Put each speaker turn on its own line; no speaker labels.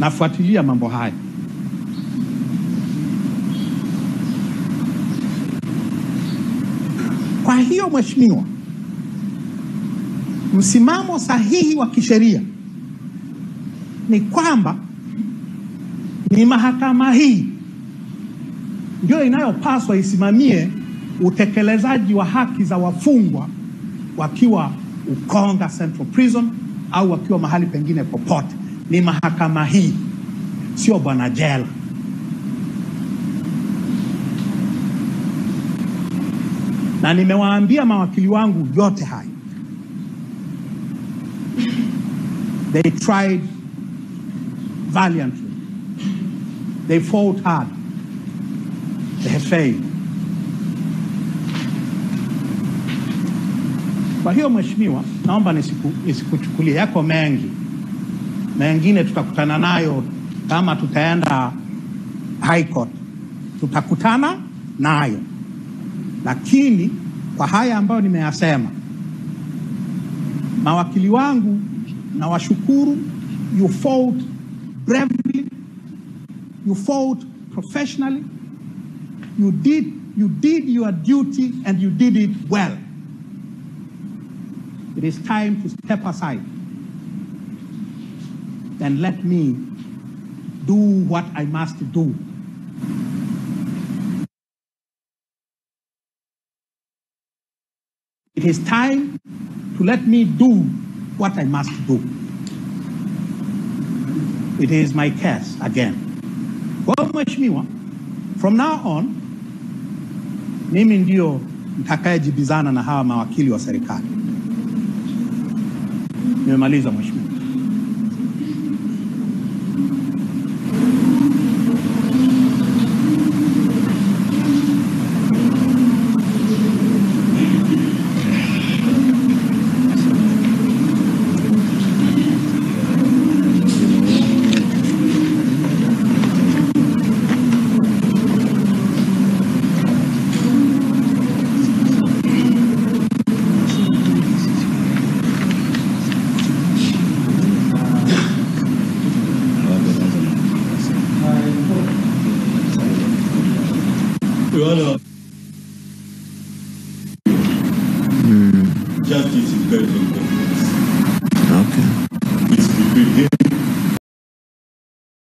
nafuatilia mambo haya. Kwa hiyo Mheshimiwa, msimamo sahihi wa kisheria ni kwamba ni mahakama hii ndio inayopaswa isimamie utekelezaji wa haki za wafungwa wakiwa Ukonga Central Prison au wakiwa mahali pengine popote. Ni mahakama hii, sio bwana jela. Na nimewaambia mawakili wangu yote haya. They tried valiantly. They fought hard. They have failed. Kwa hiyo Mheshimiwa, naomba nisikuchukulie, yako mengi. Mengine tutakutana nayo kama tutaenda High Court. Tutakutana nayo. Lakini kwa haya ambayo nimeyasema, mawakili wangu na washukuru, you fought bravely, you fought professionally, you did your duty and you did it well. It is time to step aside and let me do what I must do. It is time to let me do what I must do. It is my case again. Kwa Mheshimiwa, from now on, mimi ndio nitakayejibizana na hawa mawakili wa serikali. Nimemaliza Mheshimiwa.
Justice is very complex.
Okay.
It's between him